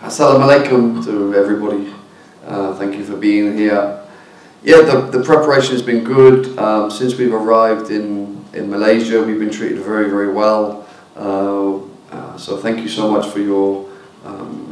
Assalamu alaikum to everybody. Thank you for being here. Yeah, the preparation has been good. Since we've arrived in Malaysia, we've been treated very, very well. So thank you so much for your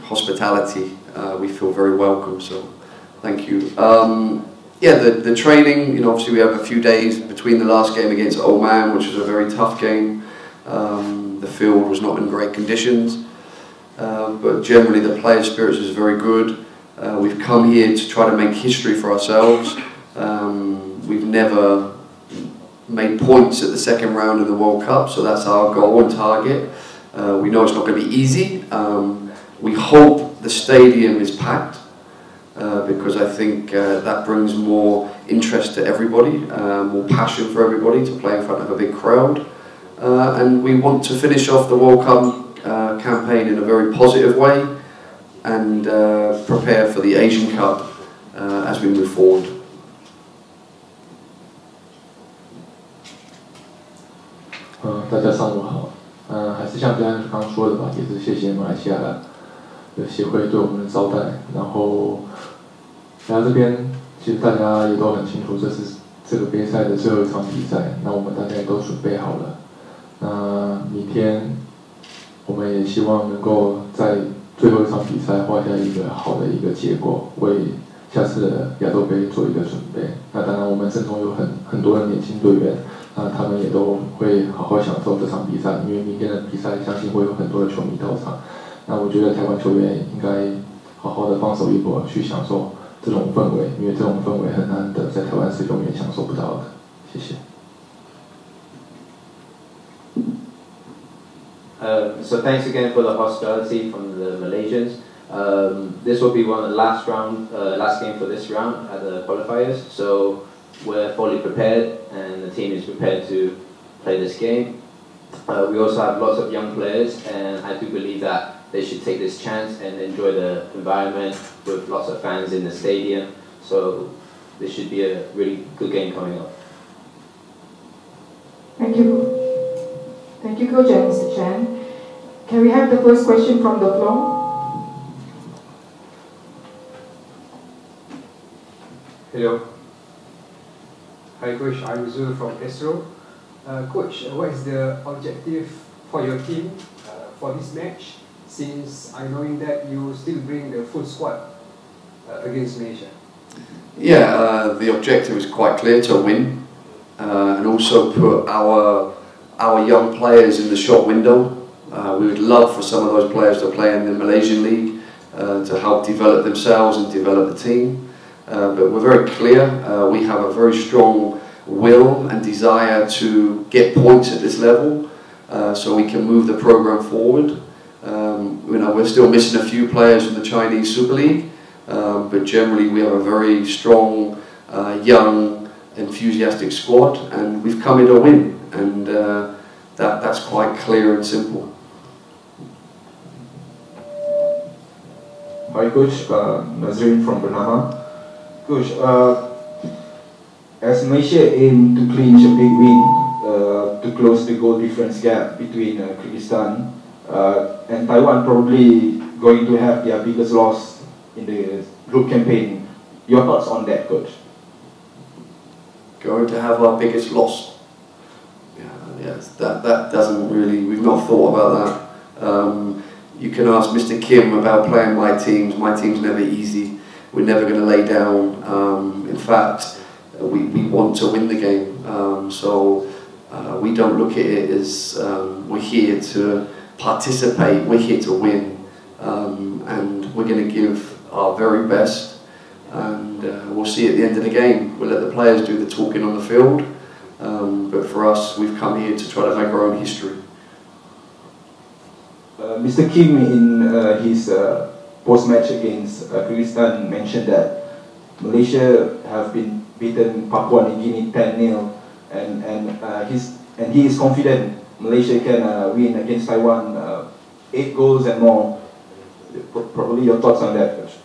hospitality. We feel very welcome, so thank you. Yeah, the training, you know, obviously we have a few days between the last game against Oman, which was a very tough game. The field was not in great conditions, but generally the player spirits is very good. We've come here to try to make history for ourselves. We've never made points at the second round of the World Cup, so that's our goal and target. We know it's not going to be easy. We hope the stadium is packed, because I think that brings more interest to everybody, more passion for everybody to play in front of a big crowd. And we want to finish off the World Cup campaign in a very positive way and prepare for the Asian Cup as we move forward. 大家上午好。还是像刚刚说的吧，也是谢谢马来西亚的协会对我们的招待。然后来到这边，其实大家也都很清楚，这是这个杯赛的最后一场比赛。那我们大家也都准备好了。那明天我们也希望能够在最后一场比赛画下一个好的一个结果，为下次的亚洲杯做一个准备。那当然，我们阵中有很多的年轻队员。 那他们也都会好好享受这场比赛，因为明天的比赛相信会有很多的球迷到场。那我觉得台湾球员应该好好的放手一搏，去享受这种氛围，因为这种氛围很难得，在台湾是永远享受不到的。谢谢。So thanks again for the hospitality from the Malaysians. This will be one of the last game for this round at the qualifiers. So. We're fully prepared and the team is prepared to play this game. We also have lots of young players and I do believe that they should take this chance and enjoy the environment with lots of fans in the stadium. So this should be a really good game coming up. Thank you. Thank you, Coach and Mr. Chan. Can we have the first question from the floor? Hello. Hi Coach, I'm Zul from Esro. Coach, what is the objective for your team for this match? Since I knowing that you still bring the full squad against Malaysia. Yeah, the objective is quite clear: to win, and also put our young players in the shop window. We would love for some of those players to play in the Malaysian league to help develop themselves and develop the team. But we're very clear, we have a very strong will and desire to get points at this level so we can move the program forward. You know, we're still missing a few players from the Chinese Super League, but generally we have a very strong, young, enthusiastic squad and we've come here to win, and that's quite clear and simple. Hi Coach, Nazrin from Bernama. Coach, as Malaysia aim to clinch a big win to close the goal difference gap between Kyrgyzstan and Taiwan, probably going to have their biggest loss in the group campaign. Your thoughts on that, Coach? Going to have our biggest loss. Yes, that doesn't really, we've not thought about that. You can ask Mr. Kim about playing my teams. My team's never easy. We're never going to lay down. In fact, we want to win the game. So we don't look at it as we're here to participate, we're here to win. And we're going to give our very best. And we'll see at the end of the game. We'll let the players do the talking on the field. But for us, we've come here to try to make our own history. Mr. Kim, in his post-match against Kyrgyzstan, mentioned that Malaysia have been beaten Papua New Guinea 10-0, and he is confident Malaysia can win against Taiwan 8 goals and more. Probably your thoughts on that, Coach?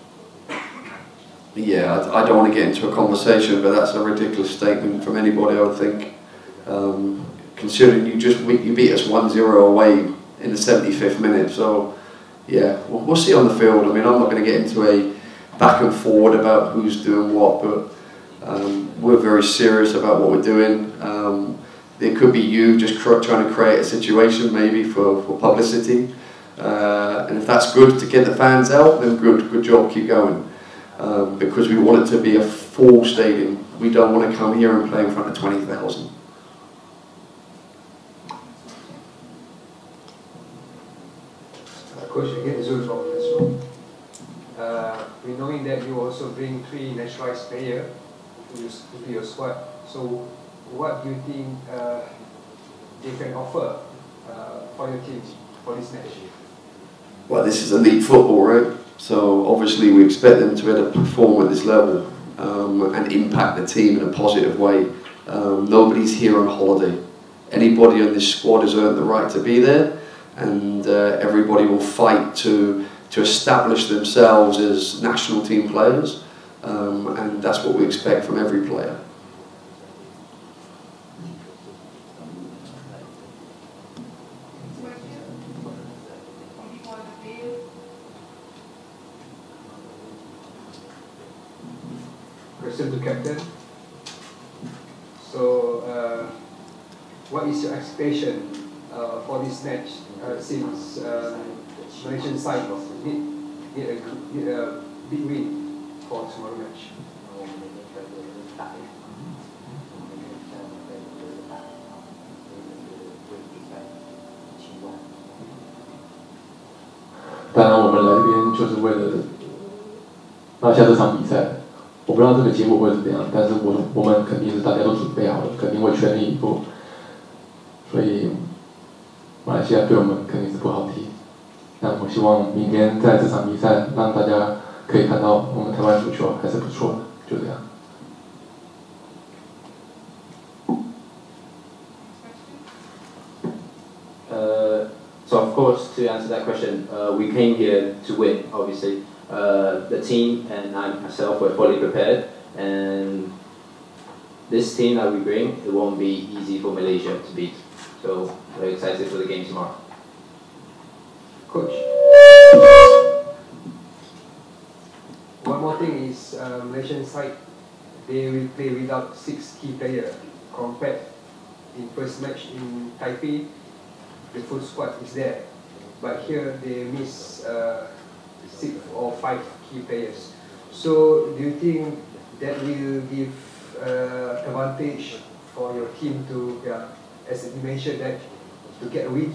Yeah, I don't want to get into a conversation, but that's a ridiculous statement from anybody, I would think. Considering you beat us 1-0 away in the 75th minute, so Yeah, we'll see on the field. I mean, I'm not going to get into a back and forward about who's doing what, but we're very serious about what we're doing. It could be you just trying to create a situation maybe for publicity. And if that's good to get the fans out, then good job, keep going. Because we want it to be a full stadium. We don't want to come here and play in front of 20,000. Coach, again, Zul from Israel. We knowing that you also bring 3 naturalized players to your squad. So, what do you think they can offer for your team for this match? Well, this is elite football, right? So obviously we expect them to be able to perform at this level and impact the team in a positive way. Nobody's here on holiday. Anybody on this squad has earned the right to be there, and everybody will fight to establish themselves as national team players, and that's what we expect from every player. Question to captain. So, what is your expectation for this match? Since Malaysian side need a big win for tomorrow match.当然，我们来这边就是为了拿下这场比赛。我不知道这个结果会怎么样，但是我们肯定是大家都准备好了，肯定会全力以赴。所以马来西亚对我们肯定是不好踢。那我希望明天在这场比赛让大家可以看到我们台湾足球还是不错的，就这样。So of course, to answer that question, we came here to win, obviously. The team and I myself were fully prepared, and this team that we bring, it won't be easy for Malaysia to beat. So we're excited for the game tomorrow. Coach, one more thing is Malaysian side, they will play without 6 key players compared in first match in Taipei. The full squad is there, but here they miss 6 or 5 key players. So do you think that will give advantage for your team to, as you mentioned, that to get a win?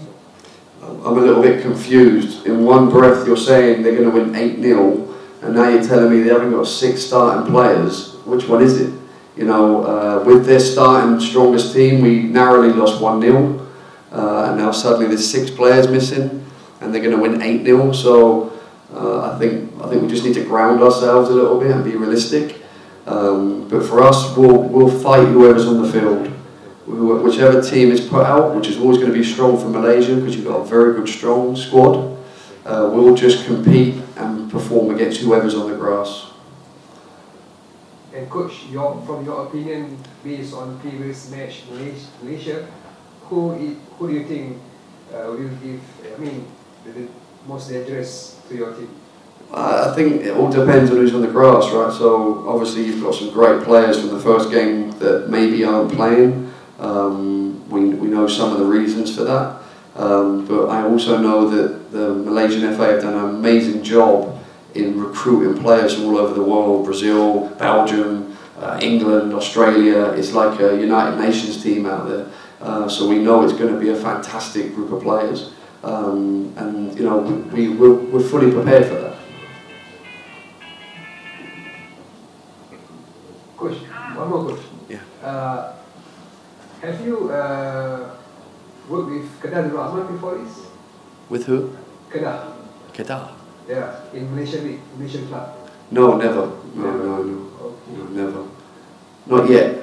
I'm a little bit confused. In one breath you're saying they're going to win 8-0, and now you're telling me they haven't got 6 starting players. Which one is it? You know, with their starting strongest team, we narrowly lost 1-0, and now suddenly there's 6 players missing, and they're going to win 8-0. So I think we just need to ground ourselves a little bit and be realistic. But for us, we'll fight whoever's on the field. Whichever team is put out, which is always going to be strong for Malaysia because you've got a very good, strong squad, we'll just compete and perform against whoever's on the grass. And coach, from your opinion, based on previous match Malaysia, who do you think will give, the most dangerous to your team? I think it all depends on who's on the grass, right? So obviously you've got some great players from the first game that maybe aren't playing. We know some of the reasons for that, but I also know that the Malaysian FA have done an amazing job in recruiting players from all over the world: Brazil, Belgium, England, Australia. It's like a United Nations team out there. So we know it's going to be a fantastic group of players, and you know we're fully prepared for that. Coach, one more coach. Yeah. Have you worked with Kedah Rahman before this? With who? Kedah. Kedah. Yeah, in Malaysian league, Malaysian club. No, never. No, Okay. no, never. Not yet.